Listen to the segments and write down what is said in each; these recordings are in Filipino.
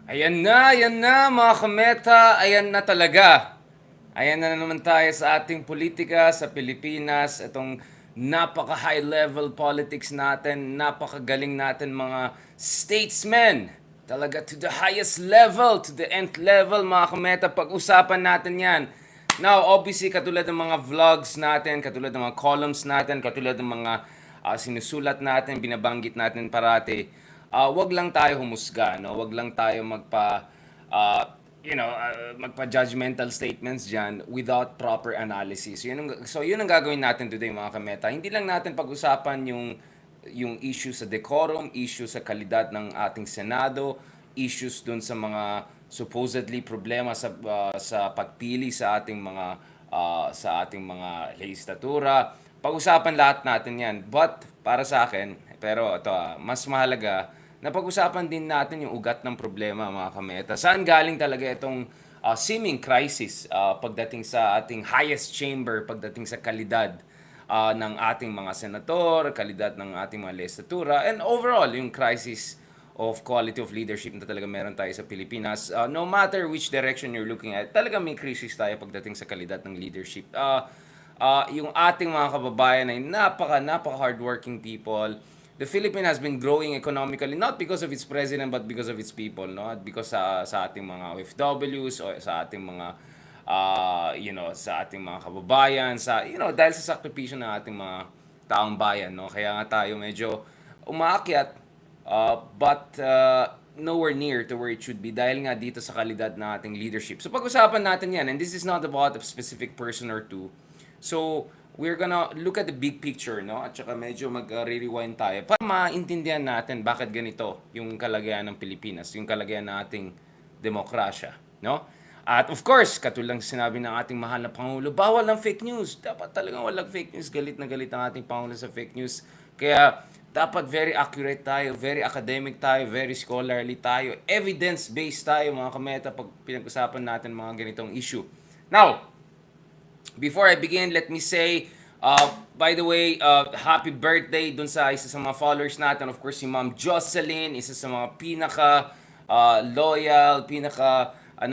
Ayan na mga kameta, ayan na talaga. Ayan na naman tayo sa ating politika sa Pilipinas. Itong napaka-high level politics natin, napakagaling natin mga statesmen. Talaga to the highest level, to the nth level mga kameta, pag-usapan natin yan. Now, obviously, katulad ng mga vlogs natin, katulad ng mga columns natin, katulad ng mga sinusulat natin, binabanggit natin parati, wag lang tayo humusga, no? Wag lang tayo magpa-judgmental statements diyan without proper analysis. Yun ang gagawin natin today mga kameta. Hindi lang natin pag-usapan yung issue sa decorum, issue sa kalidad ng ating Senado, issues dun sa mga supposedly problema sa pagpili sa ating mga legislatura. Pag-usapan lahat natin 'yan. But para sa akin, pero ito mas mahalaga na pag-usapan din natin yung ugat ng problema mga kameta. Saan galing talaga itong seeming crisis pagdating sa ating highest chamber, pagdating sa kalidad ng ating mga senator, kalidad ng ating mga legislatura, and overall, yung crisis of quality of leadership na talaga meron tayo sa Pilipinas. No matter which direction you're looking at, talaga may crisis tayo pagdating sa kalidad ng leadership. Yung ating mga kababayan ay napaka hardworking people. The Philippines has been growing economically not because of its president but because of its people, no? At because sa ating mga OFWs o sa ating mga sa ating mga kababayan, dahil sa sakripisyo ng ating mga taong bayan, no? Kaya nga tayo medyo umaakyat, but nowhere near to where it should be dahil nga dito sa kalidad ng ating leadership. So pag-usapan natin 'yan, and this is not about a specific person or two. So we're gonna look at the big picture, no? At saka medyo mag-rewind tayo para maintindihan natin bakit ganito yung kalagayan ng Pilipinas, yung kalagayan ng ating demokrasya, no? At of course, katulad ng sinabi ng ating mahal na Pangulo, bawal ng fake news. Dapat talagang walang fake news. Galit na galit ang ating Pangulo sa fake news. Kaya dapat very accurate tayo, very academic tayo, very scholarly tayo, evidence-based tayo mga kameta pag pinag-usapan natin mga ganitong issue. Now, before I begin, let me say, by the way, happy birthday dun sa isa sa mga followers natin. Of course, si Ma'am Jocelyn, isa sa mga loyal,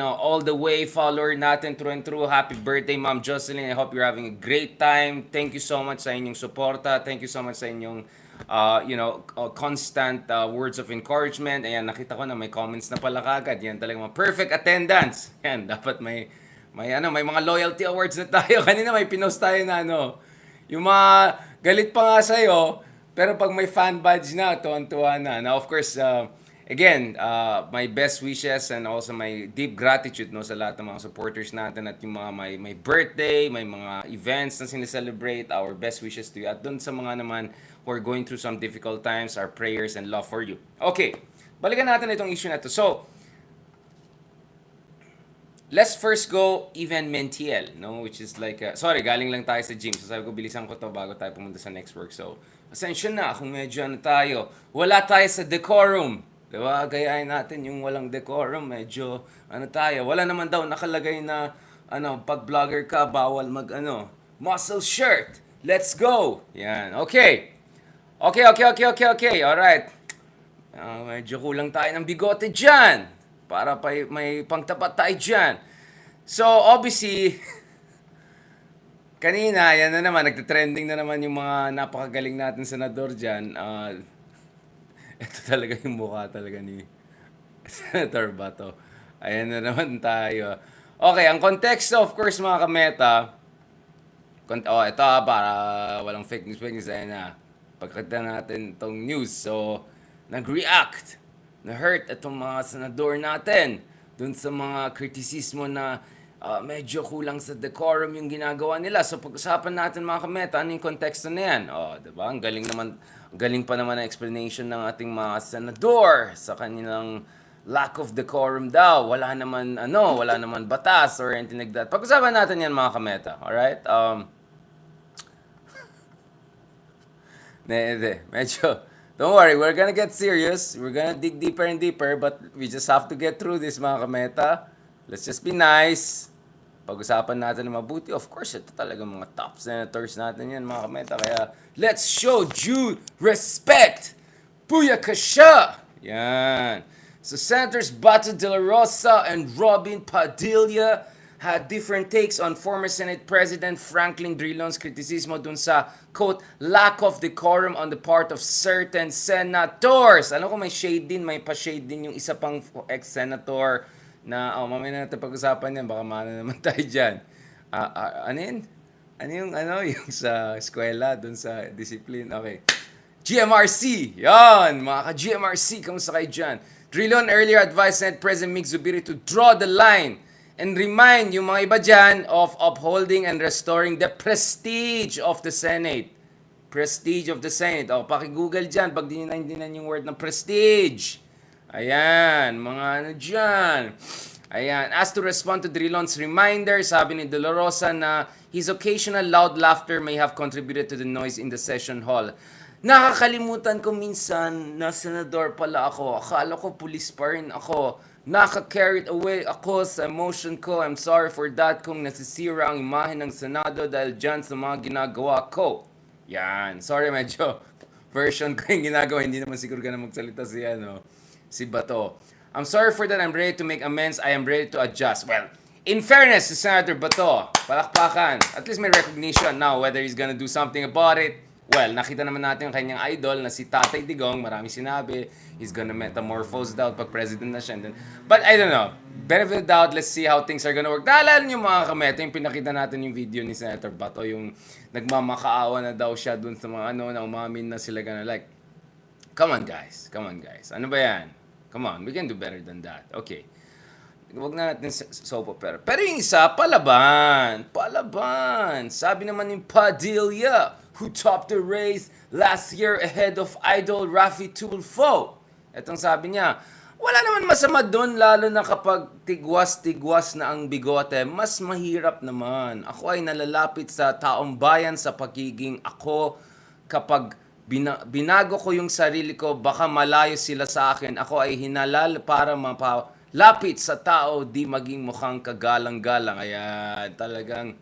all the way follower natin through and through. Happy birthday, Ma'am Jocelyn. I hope you're having a great time. Thank you so much sa inyong suporta. Thank you so much sa inyong constant words of encouragement. Ayan, nakita ko na may comments na pala kagad. Yan talaga mga perfect attendance. Yan, dapat may mga loyalty awards na tayo. Kanina may pinost tayo na yung mga galit pa nga sa'yo, pero pag may fan badge na, tuwan-tuwa na. Now, of course, again, my best wishes and also my deep gratitude sa lahat ng mga supporters natin at yung mga may birthday, may mga events na sineselebrate. Our best wishes to you. At dun sa mga naman who are going through some difficult times, our prayers and love for you. Okay, balikan natin itong issue na to. So, let's first go even mentiel, no? Which is like, sorry, galing lang tayo sa gym. So sabi ko, bilisan ko to bago tayo pumunta sa next work. So, asensya na kung medyo tayo. Wala tayo sa decorum. Diba? Gayahin natin yung walang decorum. Medyo, tayo. Wala naman daw nakalagay na, pag vlogger ka, bawal muscle shirt. Let's go. Yan. Okay. Okay. Alright. Medyo kulang tayo ng bigote dyan. Para may pangtapat tayo dyan. So, obviously, kanina, yan na naman, nagtitrending na naman yung mga napakagaling natin senador dyan. Ito talaga yung mukha talaga ni Senator Bato. Ayan na naman tayo. Okay, ang konteksto, of course, mga kameta, ito para walang fake news, ayan na. Pagkita natin itong news. So, nag-react. Na-hurt itong mga senador natin dun sa mga kritisismo na medyo kulang sa decorum yung ginagawa nila. So pag-usapan natin mga kameta, ano yung konteksto na yan? Diba? Ang galing pa naman ang explanation ng ating mga senador sa kanilang lack of decorum daw. Wala naman batas or anything like that. Pag-usapan natin yan mga kameta. Alright? Medyo... Don't worry, we're gonna get serious. We're gonna dig deeper and deeper, but we just have to get through this, mga kameta. Let's just be nice. Pag-usapan natin na mabuti. Of course, ito talaga mga top senators natin yan, mga kameta. Kaya, let's show due respect. Booyakasha! Yan. So Senators Bato de la Rosa and Robin Padilla had different takes on former Senate President Franklin Drilon's kritisismo dun sa, quote, lack of decorum on the part of certain senators. Alam ko may shade din, may pa-shade din yung isa pang ex-senator na, mamaya na natin pag-usapan yan, baka mana naman tayo dyan. Ano yun? Ano yung, yung sa eskwela, dun sa discipline? Okay. GMRC! Yan! Mga ka-GMRC, kamusta kayo dyan? Drilon earlier advised Senate President Mig Zubiri to draw the line and remind yung mga iba dyan of upholding and restoring the prestige of the Senate. Prestige of the Senate. O, paki-google dyan pag di nyo naintindihan yung word ng prestige. Ayan, mga ano dyan. Ayan, as to respond to Drilon's reminder, sabi ni De La Rosa na his occasional loud laughter may have contributed to the noise in the session hall. Nakakalimutan ko minsan na senador pala ako. Akala ko police pa rin ako. Naka-carried away ako sa emotion ko. I'm sorry for that kung nasisira ang imahe ng Senado dahil dyan sa mga ginagawa ko. Yan. Sorry, medyo version ko yung ginagawa. Hindi naman siguro ka na magsalita si Bato. I'm sorry for that. I'm ready to make amends. I am ready to adjust. Well, in fairness to Senator Bato, palakpakan. At least may recognition now whether he's gonna do something about it. Well, nakita naman natin yung kanyang idol na si Tatay Digong. Marami sinabi. He's gonna metamorphose daw pag president na siya. But I don't know. Benefit of the doubt, let's see how things are gonna work. Naalala niyo mga kameto, yung pinakita natin yung video ni Senator Bato, yung nagmamakaawa na daw siya dun sa mga na umamin na sila gonna like, come on guys. Ano ba yan? Come on, we can do better than that. Okay. Huwag na natin soap opera. Pero yung isa, palaban. Sabi naman ni Padilla, who topped the race last year ahead of idol Rafi Tulfo. Etong sabi niya, wala naman masama doon, lalo na kapag tigwas-tigwas na ang bigote, mas mahirap naman. Ako ay nalalapit sa taong bayan sa pagiging ako. Kapag binago ko yung sarili ko, baka malayo sila sa akin. Ako ay hinalal para lapit sa tao, di maging mukhang kagalang-galang. Ayan, talagang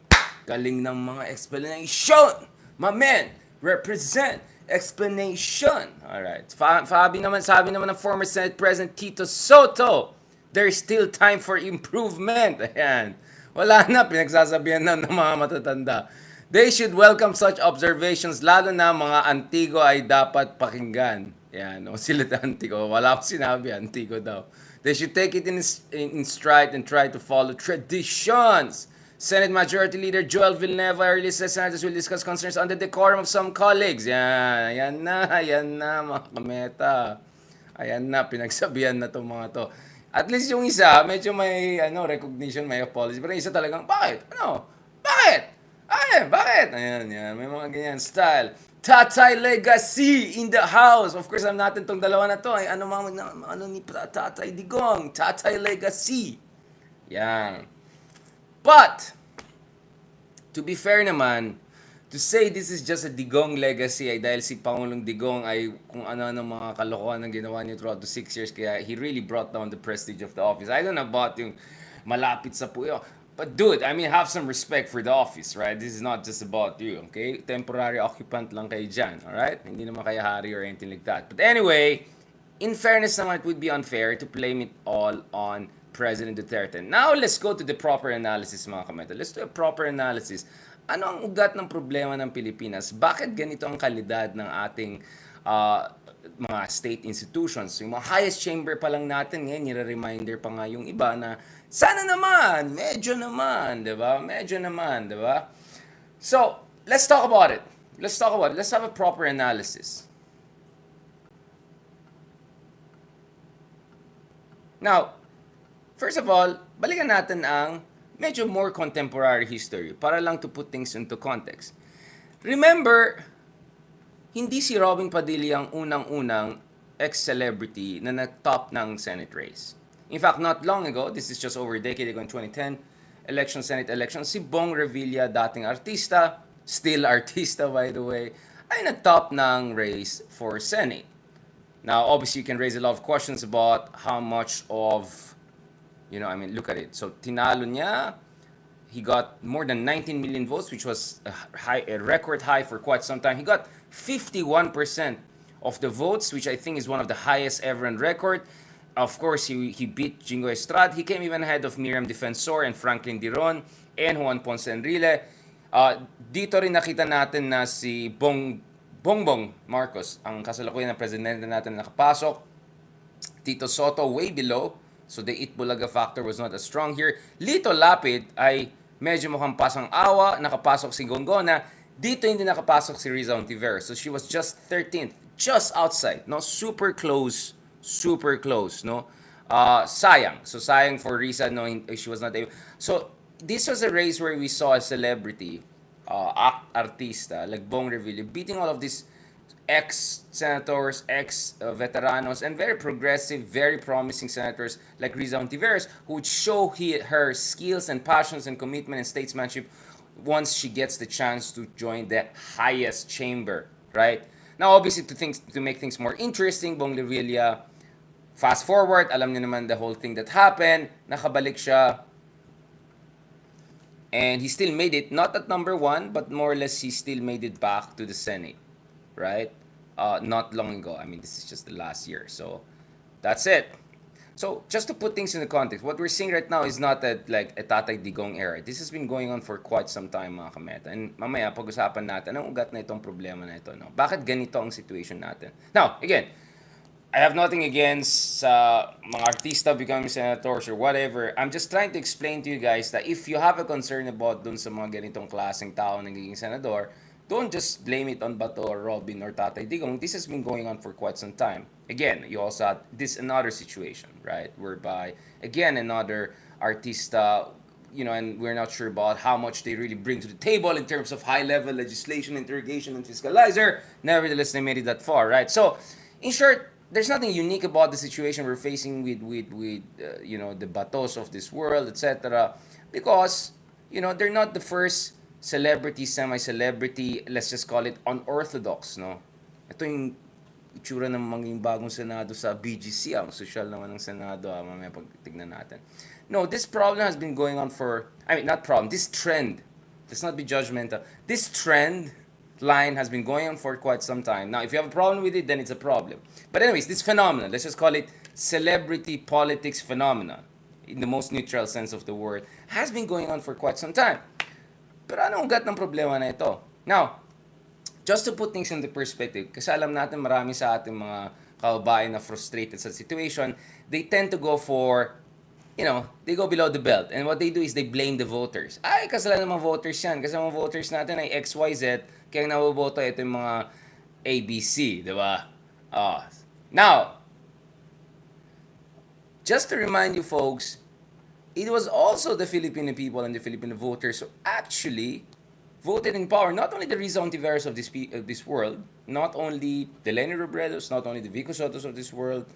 galing ng mga explanation. My man, represent explanation. Alright. Sabi naman ng former Senate President Tito Soto, there's still time for improvement. Ayan. Wala na, pinagsasabihan na ng mga matatanda. They should welcome such observations, lalo na mga antigo ay dapat pakinggan. Ayan, sila antigo. Wala akong sinabi, antigo daw. They should take it in stride and try to follow traditions. Senate Majority Leader Joel Villanueva earlier says senators will discuss concerns on the decorum of some colleagues. Yan na mga kameta. Ayan na, pinagsabihan na itong mga to. At least yung isa, medyo may recognition, may apology. Pero yung isa talagang, bakit? Bakit? Bakit? Ayan, may mga ganyan style. Tatay Legacy in the house. Of course, alam natin tong dalawa na to. Ay, ano ni Tatay Digong? Tatay Legacy. Yan. But, to be fair naman, to say this is just a Digong legacy ay dahil si Pangulong Digong ay kung ano mga kalokohan ang ginawa niya throughout the 6 years, kaya he really brought down the prestige of the office. I don't know about yung malapit sa puyo. But dude, I mean, have some respect for the office, right? This is not just about you, okay? Temporary occupant lang kayo dyan, alright? Hindi naman kayo hari or anything like that. But anyway, in fairness naman, it would be unfair to blame it all on President Duterte. Now, let's go to the proper analysis, mga kameta. Let's do a proper analysis. Ano ang ugat ng problema ng Pilipinas? Bakit ganito ang kalidad ng ating mga state institutions? Yung mga highest chamber pa lang natin, ngayon, nire-reminder pa nga yung iba na, sana naman, medyo naman, di ba? So, let's talk about it. Let's have a proper analysis. Now, first of all, balikan natin ang medyo more contemporary history para lang to put things into context. Remember, hindi si Robin Padilla ang unang-unang ex-celebrity na nag-top ng Senate race. In fact, not long ago, this is just over a decade ago in 2010, Senate election, si Bong Revilla, dating artista, still artista by the way, ay nag-top ng race for Senate. Now, obviously, you can raise a lot of questions about how much of look at it. So, tinalo niya. He got more than 19 million votes, which was a record high for quite some time. He got 51% of the votes, which I think is one of the highest ever on record. Of course, he beat Jingo Estrada. He came even ahead of Miriam Defensor and Franklin Diron and Juan Ponce Enrile. Dito rin nakita natin na si Bongbong Marcos, ang kasalukuyan na presidente natin na nakapasok. Tito Soto way below. So the Itbulaga factor was not as strong here. Lito Lapid ay medyo mukhang pasang awa. Nakapasok si Gongona. Dito hindi nakapasok si Riza Ontiveros. So she was just 13th. Just outside. No? Super close. Super close. No? Sayang. So sayang for Riza. No, she was not able. So this was a race where we saw a celebrity, artista, like Bong Revilla, beating all of these ex-senators, ex-veteranos, and very progressive, very promising senators like Riza Ontiveros, who would show her skills and passions and commitment and statesmanship once she gets the chance to join the highest chamber, right? Now, obviously, to make things more interesting, Bong Revilla, fast forward, alam niyo naman the whole thing that happened, nakabalik siya, and he still made it, not at number 1, but more or less he still made it back to the Senate, right? Not long ago. I mean, this is just the last year. So, that's it. So, just to put things in the context, what we're seeing right now is not like a Tatay Digong era. This has been going on for quite some time, mga kameta. And mamaya, pag-usapan natin, ang ugat na itong problema na ito. No? Bakit ganito ang situation natin? Now, again, I have nothing against mga artista becoming senators or whatever. I'm just trying to explain to you guys that if you have a concern about dun sa mga ganitong klaseng tao na nagiging senador, don't just blame it on Bato or Robin or Tatay Digong. This has been going on for quite some time. Again, you also had this another situation, right? Whereby, again, another artista, and we're not sure about how much they really bring to the table in terms of high-level legislation, interrogation, and fiscalizer. Nevertheless, they made it that far, right? So, in short, there's nothing unique about the situation we're facing with the Batos of this world, etc. Because they're not the first celebrity, semi-celebrity, let's just call it unorthodox, no? Ito yung itsura ng maging bagong Senado sa BGC, ang social naman ng Senado, mamaya pagtignan natin. No, this problem has been going on not problem, this trend, let's not be judgmental, this trend line has been going on for quite some time. Now, if you have a problem with it, then it's a problem. But anyways, this phenomenon, let's just call it celebrity politics phenomenon, in the most neutral sense of the word, has been going on for quite some time. Pero anong ugat ng problema na ito? Now, just to put things into perspective, kasi alam natin marami sa ating mga kababayan na frustrated sa situation, they tend to go for, they go below the belt. And what they do is they blame the voters. Ay, kasalanan ng mga voters yan. Kasi mga voters natin ay XYZ, kaya naboboto ito yung mga ABC, di ba? Now, just to remind you folks, it was also the Filipino people and the Filipino voters who actually voted in power. Not only the Riza Ontiveros of this world, not only the Leni Robredos, not only the Vico Sotos of this world,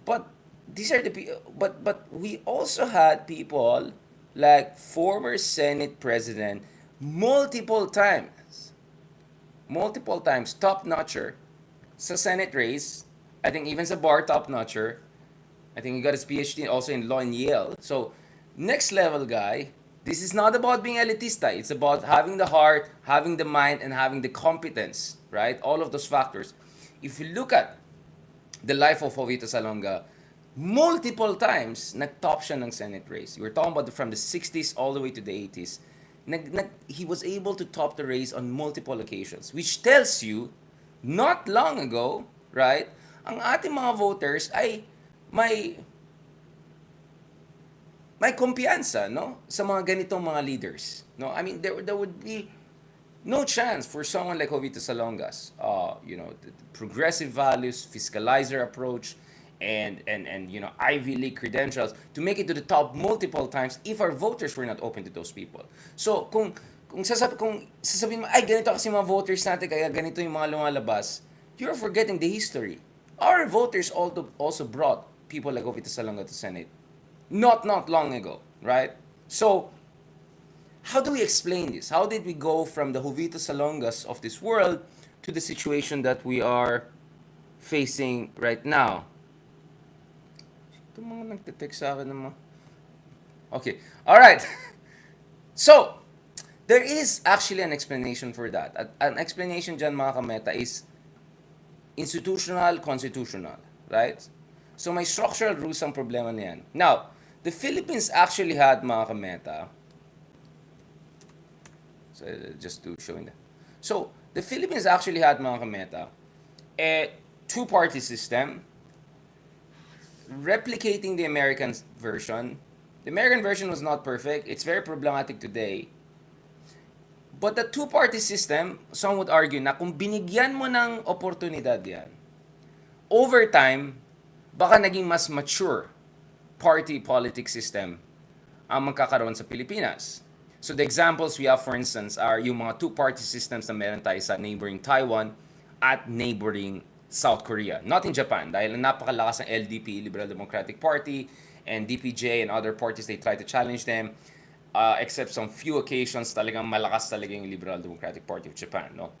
but these are the people. But we also had people like former Senate President multiple times, top-notcher sa Senate race. I think even sa bar top-notcher. I think he got his PhD also in law in Yale. So, next level guy, this is not about being elitista. It's about having the heart, having the mind, and having the competence, right? All of those factors. If you look at the life of Jovito Salonga, multiple times, nag-top siya ng Senate race. We're talking about from the 60s all the way to the 80s. He was able to top the race on multiple occasions, which tells you, not long ago, right, ang ating mga voters ay may kumpiyansa, no, sa mga ganitong mga leaders, no. I mean, there would be no chance for someone like Jovito Salongas, the progressive values, fiscalizer approach, and Ivy League credentials to make it to the top multiple times if our voters were not open to those people. So kung sasabihin mo, ay ganito kasi mga voters natin kaya ganito yung mga lumalabas, you're forgetting the history. Our voters also brought people like Jovito Salonga to Senate not long ago, right? So how do we explain this? How did we go from the Jovito Salongas of this world to the situation that we are facing right now? Ito mga nagte-text sa akin ng mga... Okay, alright. So, there is actually an explanation for that. An explanation dyan, mga kameta, is institutional, constitutional, right? So may structural roots ang problema na yan. Now, the Philippines actually had, mga kameta, so just to show you. So, the Philippines actually had, mga kameta, a two-party system replicating the American version. The American version was not perfect. It's very problematic today. But the two-party system, some would argue na kung binigyan mo ng oportunidad yan, over time, baka naging mas mature party politics system ang magkakaroon sa Pilipinas. So the examples we have, for instance, are yung mga two-party systems na meron tayo sa neighboring Taiwan at neighboring South Korea. Not in Japan, dahil napakalakas ng LDP, Liberal Democratic Party, and DPJ and other parties, they try to challenge them. Except some few occasions, talagang malakas talaga yung Liberal Democratic Party of Japan, no?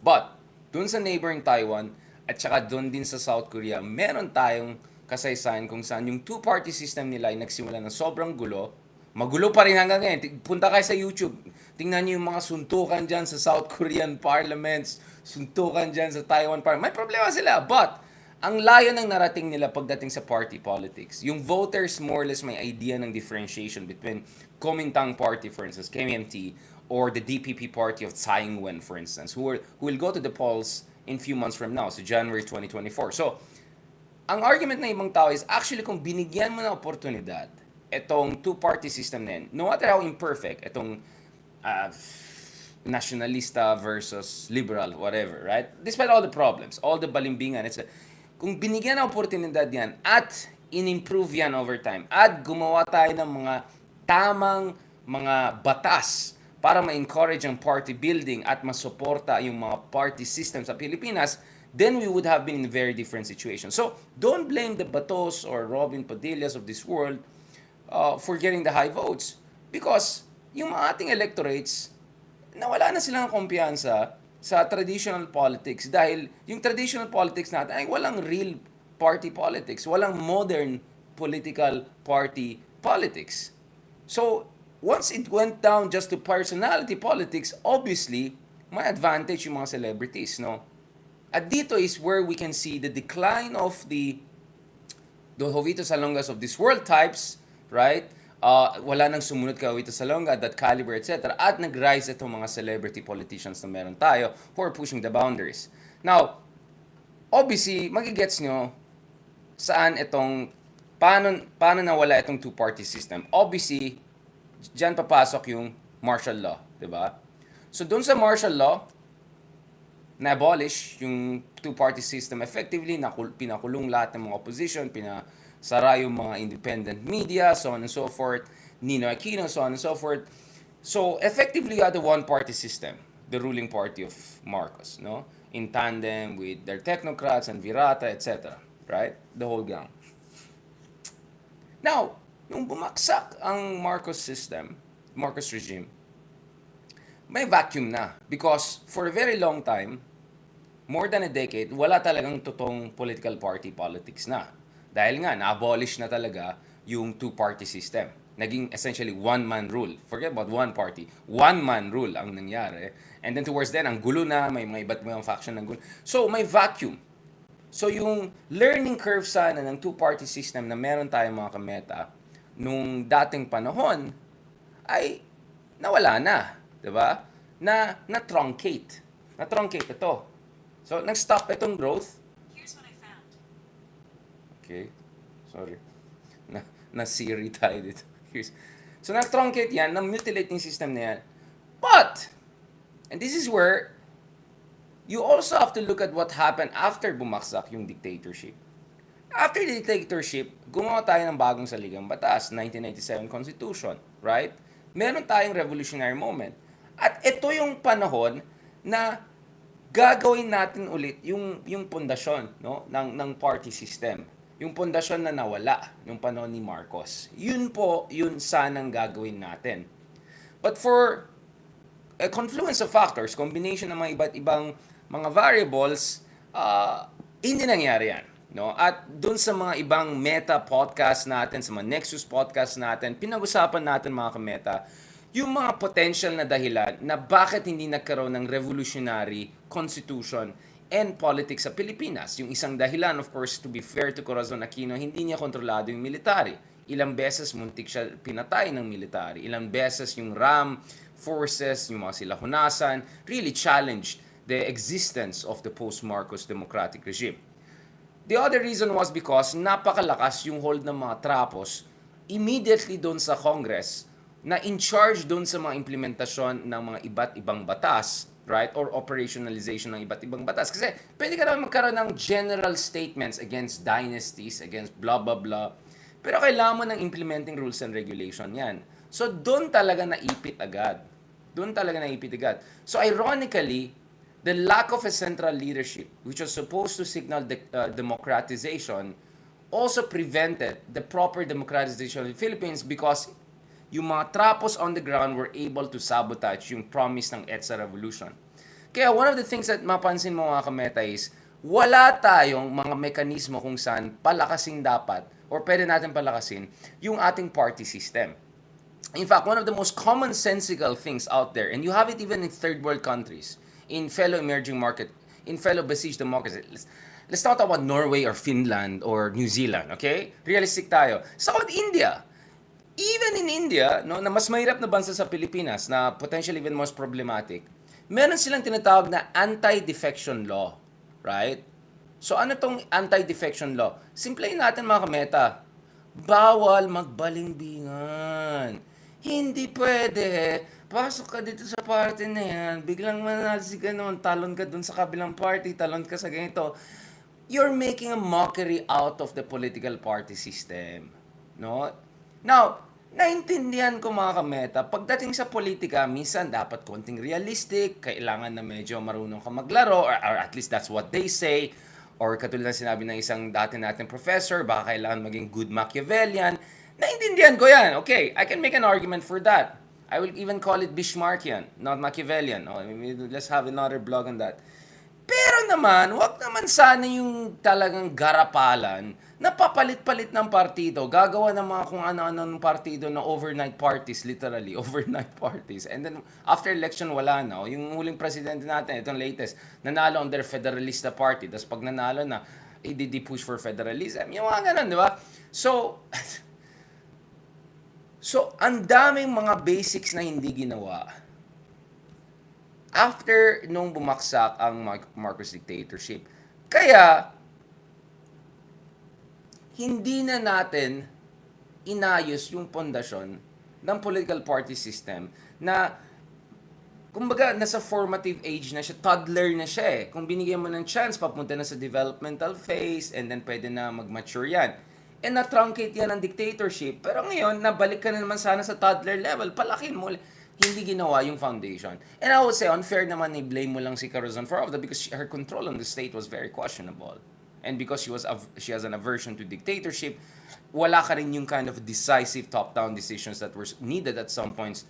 But, dun sa neighboring Taiwan, at saka dun din sa South Korea, meron tayong kasaysayan kung saan yung two-party system nila ay nagsimula ng sobrang gulo. Magulo pa rin hanggang ngayon. Punta kayo sa YouTube. Tingnan niyo yung mga suntukan dyan sa South Korean parliaments, suntukan dyan sa Taiwan parliament. May problema sila. But, ang layo ng narating nila pagdating sa party politics. Yung voters more or less may idea ng differentiation between Kuomintang Party, for instance, KMT, or the DPP Party of Tsai Ing-wen, for instance, who will go to the polls in few months from now, so January 2024. So, ang argument ng ibang tao is actually kung binigyan mo ng oportunidad itong two-party system na yun, no matter how imperfect, itong nationalista versus liberal, whatever, right? Despite all the problems, all the balimbingan, kung binigyan ng oportunidad yan at in-improve yan over time at gumawa tayo ng mga tamang mga batas para ma-encourage ang party building at masuporta yung mga party system sa Pilipinas, then we would have been in a very different situation. So, don't blame the Batos or Robin Padillas of this world for getting the high votes because yung mga ating electorates, nawala na silang kumpiyansa sa traditional politics dahil yung traditional politics natin ay walang real party politics, walang modern political party politics. So, once it went down just to personality politics, obviously, may advantage yung mga celebrities, no? At dito is where we can see the decline of the Jovito Salongas of this world types, right? Wala nang sumunod kay Jovito Salonga, that caliber, etc. At nag-rise itong mga celebrity politicians na meron tayo who are pushing the boundaries. Now, obviously, magigets nyo saan itong, paano nawala itong two-party system. Obviously, dyan papasok yung martial law, di ba? So, dun sa martial law, na-abolish yung two-party system effectively, pinakulong lahat ng mga opposition, pinasara yung mga independent media, so on and so forth, Nino Aquino, so on and so forth. So, effectively, you had a one-party system, the ruling party of Marcos, no? In tandem with their technocrats and Virata, etc. Right? The whole gang. Now, nung bumaksak ang Marcos system, Marcos regime, may vacuum na. Because for a very long time, more than a decade, wala talagang totoong political party politics na. Dahil nga, na-abolish na talaga yung two-party system. Naging essentially one-man rule. Forget about one party. One-man rule ang nangyari. And then towards then, ang gulo na, may mga iba't mga faction ng gulo. So, may vacuum. So, yung learning curve sana ng two-party system na meron tayong mga kameta nung dating panahon ay nawala na. Diba? Na-truncate. Na-truncate ito. So, nag-stop itong growth. Here's what I found. Okay. Sorry. Na-Siri tayo dito. So, nag-truncate yan, na-mutilating system na yan. But, and this is where you also have to look at what happened after bumaksak yung dictatorship. After the dictatorship, gumawa tayo ng bagong saligang batas, 1997 Constitution, right? Meron tayong revolutionary moment. At ito yung panahon na gagawin natin ulit yung pundasyon, no, ng party system. Yung pundasyon na nawala yung panahon ni Marcos. Yun po, yun sanang gagawin natin. But for a confluence of factors, combination ng mga iba't ibang mga variables, hindi nangyari yan. No? At dun sa mga ibang meta podcast natin, sa mga Nexus podcast natin, pinag-usapan natin mga kameta, yung mga potential na dahilan na bakit hindi nagkaroon ng revolutionary constitution and politics sa Pilipinas. Yung isang dahilan, of course, to be fair to Corazon Aquino, hindi niya kontrolado yung military. Ilang beses muntik siya pinatay ng military. Ilang beses yung RAM forces, yung mga silahunasan, really challenged the existence of the post-Marcos democratic regime. The other reason was because napakalakas yung hold ng mga trapos immediately doon sa Congress na in charge doon sa mga implementasyon ng mga iba't ibang batas, right? Or operationalization ng iba't ibang batas. Kasi pwede ka naman magkaroon ng general statements against dynasties, against blah, blah, blah. Pero kailangan mo ng implementing rules and regulation yan. So doon talaga naipit agad. Doon talaga naipit agad. So ironically, the lack of a central leadership, which was supposed to signal democratization, also prevented the proper democratization of the Philippines because yung mga trapos on the ground were able to sabotage yung promise ng EDSA revolution. Kaya one of the things that mapansin mo mga kameta is, wala tayong mga mekanismo kung saan palakasin dapat or pwede natin palakasin yung ating party system. In fact, one of the most commonsensical things out there, and you have it even in third world countries, in fellow emerging market, in fellow besieged democracies. Let's not talk about Norway or Finland or New Zealand, okay? Realistic tayo. Let's talk about India. Even in India, no, na mas mahirap na bansa sa Pilipinas, na potentially even most problematic, meron silang tinatawag na anti-defection law, right? So ano tong anti-defection law? Simplahin natin mga kameta, bawal magbalingbingan. Hindi pwede. Pasok ka dito sa party na yan, biglang manalsi ka noon, talon ka dun sa kabilang party, talon ka sa ganito. You're making a mockery out of the political party system. No? Now, naintindihan ko mga kameta, pagdating sa politika, minsan dapat konting realistic, kailangan na medyo marunong ka maglaro, or at least that's what they say, or katulad na sinabi ng isang dati nating professor, baka kailangan maging good Machiavellian. Naintindihan ko yan. Okay, I can make an argument for that. I will even call it Bismarckian, not Machiavellian. Oh, let's have another blog on that. Pero naman, wag naman sana yung talagang garapalan na papalit-palit ng partido, gagawa ng mga kung ano-ano ng partido na overnight parties, literally, overnight parties. And then, after election, wala na. Yung huling presidente natin, itong latest, nanalo on their Federalista Party. Tapos pag nanalo na, i-push for federalism. Yung mga ganun, di ba? So, ang daming mga basics na hindi ginawa. After nung bumaksak ang Marcos dictatorship. Kaya, hindi na natin inayos yung pundasyon ng political party system na, kumbaga, nasa formative age na siya, toddler na siya eh. Kung binigyan mo ng chance, papunta na sa developmental phase, and then pwede na mag-mature yan. And na-truncate yan ng dictatorship. Pero ngayon, nabalik ka na naman sana sa toddler level. Palakin mo. Hindi ginawa yung foundation. And I would say, unfair naman i-blame mo lang si Corazon for all of that because her control on the state was very questionable. And because she has an aversion to dictatorship, wala ka rin yung kind of decisive top-down decisions that were needed at some points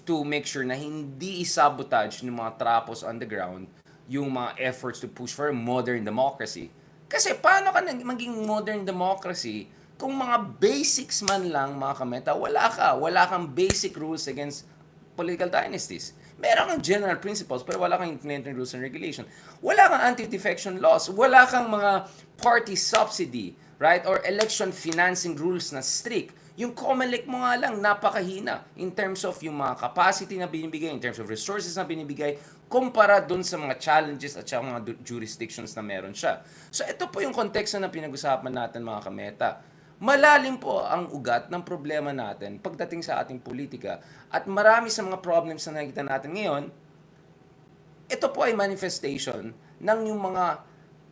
to make sure na hindi isabotage ng mga trapos on the ground yung mga efforts to push for a modern democracy. Kasi paano ka maging modern democracy kung mga basics man lang, mga kameta, wala kang basic rules against political dynasties. Meron kang general principles, pero wala kang implementing rules and regulation. Wala kang anti-defection laws. Wala kang mga party subsidy, right? Or election financing rules na strict. Yung COMELEC mo nga lang, napakahina in terms of yung mga capacity na binibigay, in terms of resources na binibigay, kumpara dun sa mga challenges at sa mga jurisdictions na meron siya. So ito po yung konteksto na pinag-usapan natin mga kameta. Malalim po ang ugat ng problema natin pagdating sa ating politika at marami sa mga problems na nakikita natin ngayon, ito po ay manifestation ng yung mga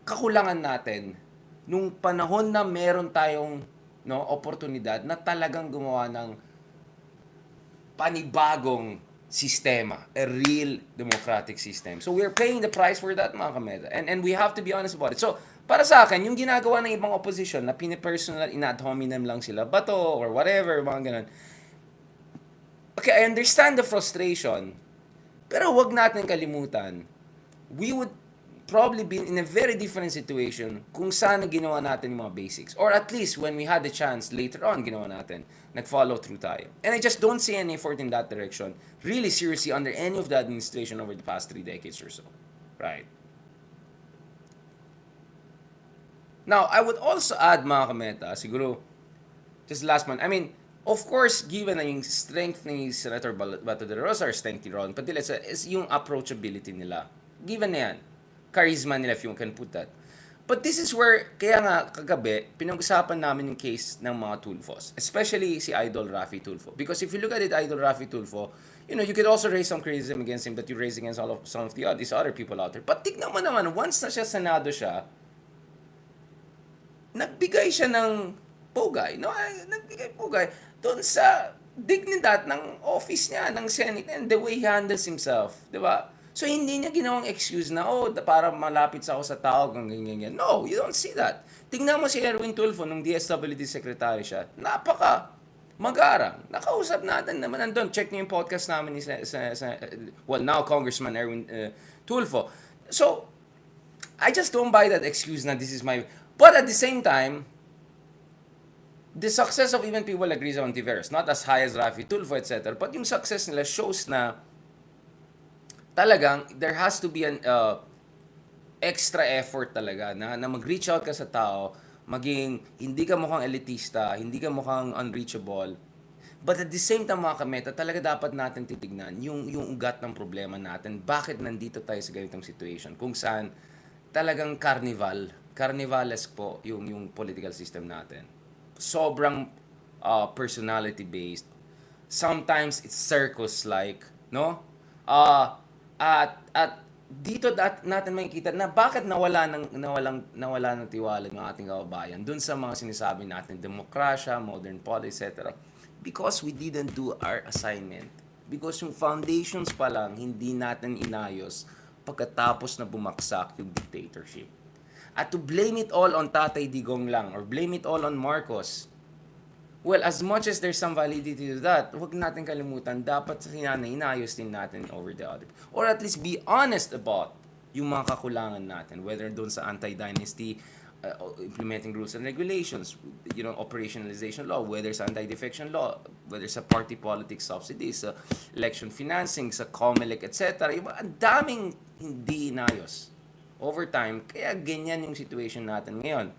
kakulangan natin nung panahon na meron tayong oportunidad na talagang gumawa ng panibagong sistema, a real democratic system. So we're paying the price for that mga kameta and we have to be honest about it. So para sa akin, yung ginagawa ng ibang opposition na pinipersonal, in-ad hominem lang sila, Bato or whatever, mga ganun. Okay, I understand the frustration, pero wag natin kalimutan, we would probably be in a very different situation kung sana ginawa natin yung mga basics. Or at least when we had the chance later on, ginawa natin, nag-follow through tayo. And I just don't see any effort in that direction, really seriously, under any of the administration over the past 3 decades or so. Right? Now, I would also add mga kameta, siguro, just last one. I mean, of course, given na yung strength ni Senator Bato de Rosa or strength ni Ron Padilla is yung approachability nila. Given na yan. Charisma nila, if you can put that. But this is where, kaya nga kagabi, pinag-usapan namin yung case ng mga Tulfos. Especially si Idol Rafi Tulfo. Because if you look at it, Idol Rafi Tulfo, you could also raise some criticism against him that you raise against some of these other people out there. But tignan mo naman, once na siya Senado siya, nagbigay siya ng pugay, no? Nagbigay pugay doon sa dignidad ng office niya, ng Senate, and the way he handles himself, di ba? So, hindi niya ginawang excuse na, para malapit sa ako sa tao, ganyan. No, you don't see that. Tingnan mo si Erwin Tulfo, nung DSWD secretary siya, mag-arang. Nakausap natin naman nandun. Check niyo yung podcast namin ni now Congressman Erwin Tulfo. So, I just don't buy that excuse na this is my... But at the same time, the success of even people like Rizal Ontiveros, not as high as Rafi Tulfo, etc., but yung success nila shows na talagang there has to be an extra effort talaga na mag-reach out ka sa tao, maging hindi ka mukhang elitista, hindi ka mukhang unreachable. But at the same time mga kameta, talaga dapat natin titignan yung ugat ng problema natin. Bakit nandito tayo sa ganitong situation? Kung saan talagang carnivalesque po yung political system natin. Sobrang personality-based. Sometimes it's circus-like, no? At dito natin makikita na bakit nawala ng tiwala ng ating kababayan dun sa mga sinasabi natin, demokrasya, modern politics, etc. Because we didn't do our assignment. Because yung foundations pa lang hindi natin inayos pagkatapos na bumaksak yung dictatorship. At to blame it all on Tatay Digong lang or blame it all on Marcos, well, as much as there's some validity to that, huwag natin kalimutan, dapat sa inayos din natin over the other. Or at least be honest about yung mga kakulangan natin, whether doon sa anti-dynasty, implementing rules and regulations, operationalization law, whether sa anti-defection law, whether sa party politics subsidies, sa election financing, sa COMELEC, etc. Ang daming hindi inayos over time, kaya ganyan yung situation natin ngayon.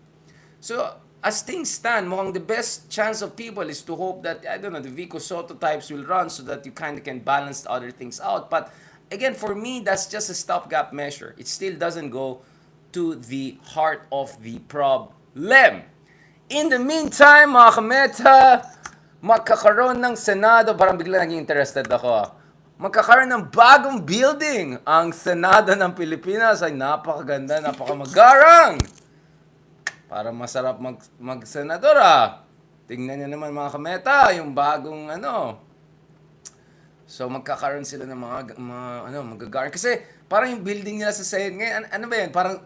So, as things stand, mukhang the best chance of people is to hope that, the Vico Soto types will run so that you kind of can balance other things out. But again, for me, that's just a stopgap measure. It still doesn't go to the heart of the problem. In the meantime, mga kameta, magkakaroon ng Senado, parang bigla naging interested ako. Magkakaroon ng bagong building. Ang Senado ng Pilipinas ay napakaganda, napakamagarang. Para masarap mag-senador Tingnan niyo naman mga kameta, yung bagong So magkakaroon sila ng mga magagarang. Kasi parang yung building nila sa Senate ngayon, ano ba yan? Parang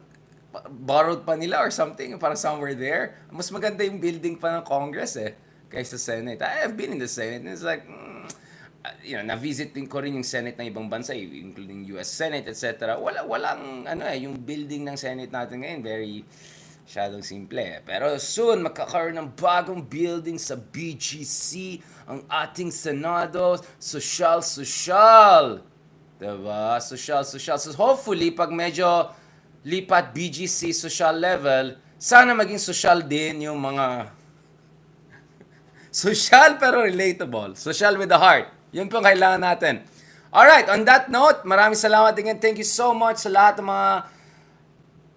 borrowed pa nila or something, parang somewhere there. Mas maganda yung building pa ng Congress kaysa Senate. I have been in the Senate and it's like, na-visit din ko rin yung Senate ng ibang bansa, including US Senate, etc. Walang yung building ng Senate natin ngayon, very masyadong simple. Pero soon, magkakaroon ng bagong building sa BGC, ang ating Senado, sosyal. Diba? Sosyal. So hopefully, pag medyo lipat BGC social level, sana maging social din yung mga social pero relatable. Social with the heart. Yun po kailangan natin. Alright, on that note, maraming salamat again. Thank you so much sa lahat ng mga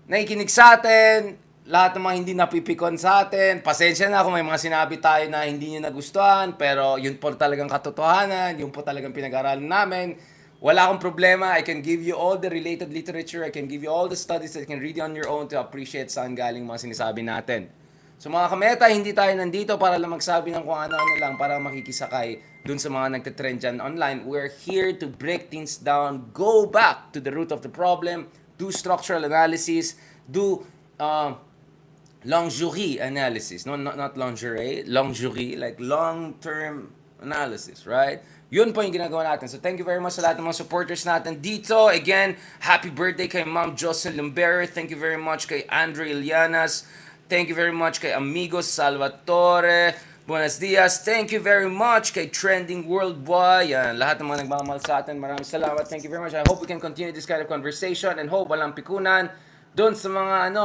nakikinig sa atin, lahat ng mga hindi napipikon sa atin. Pasensya na kung may mga sinabi tayo na hindi nyo nagustuhan, pero yun po talagang katotohanan, yun po talagang pinag-aralan namin. Wala akong problema. I can give you all the related literature. I can give you all the studies that you can read on your own to appreciate saan galing mga sinasabi natin. So mga kameta, hindi tayo nandito para lang magsabi ng kung ano-ano lang para makikisakay dun sa mga nagtitrend dyan online. We're here to break things down, go back to the root of the problem, do structural analysis, do lingerie analysis. No, not lingerie, lingerie, like long-term analysis, right? Yun po yung ginagawa natin. So thank you very much sa lahat ng mga supporters natin dito. Again, happy birthday kay Ma'am Jocelyn Lumber. Thank you very much kay Andre Ilianas. Thank you very much kay Amigos Salvatore. Buenos dias. Thank you very much kay Trending Worldwide. Yan, lahat ng mga nagmamahal sa atin. Maraming salamat. Thank you very much. I hope we can continue this kind of conversation and hope walang pikunan doon sa mga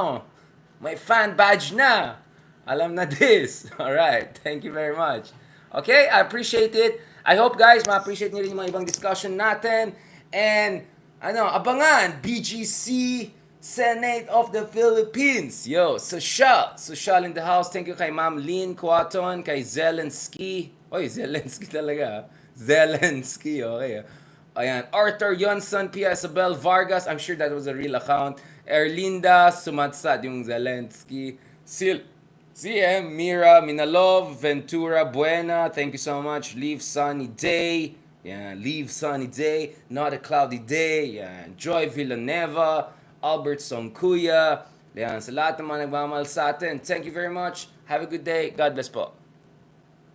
May fan badge na. Alam na this. Alright. Thank you very much. Okay, I appreciate it. I hope guys, ma-appreciate niyo rin yung mga ibang discussion natin. And, abangan, BGC Senate of the Philippines. Yo, Social in the house. Thank you kay Ma'am Lynn Quaton, kay Zelensky. Oy, Zelensky talaga. Zelensky, okay. Ayan, Arthur Johnson, Pia Isabel Vargas. I'm sure that was a real account. Erlinda Sumatsat, yung Zelensky. CM, Mira, Minalov, Ventura, Buena. Thank you so much. Leave Sunny Day. Yeah, Leave Sunny Day. Not a Cloudy Day. Yeah, Joy Villanueva. Albert Songkuya. Yan, sa lahat ng mga nagmamahal sa atin. Thank you very much. Have a good day. God bless po.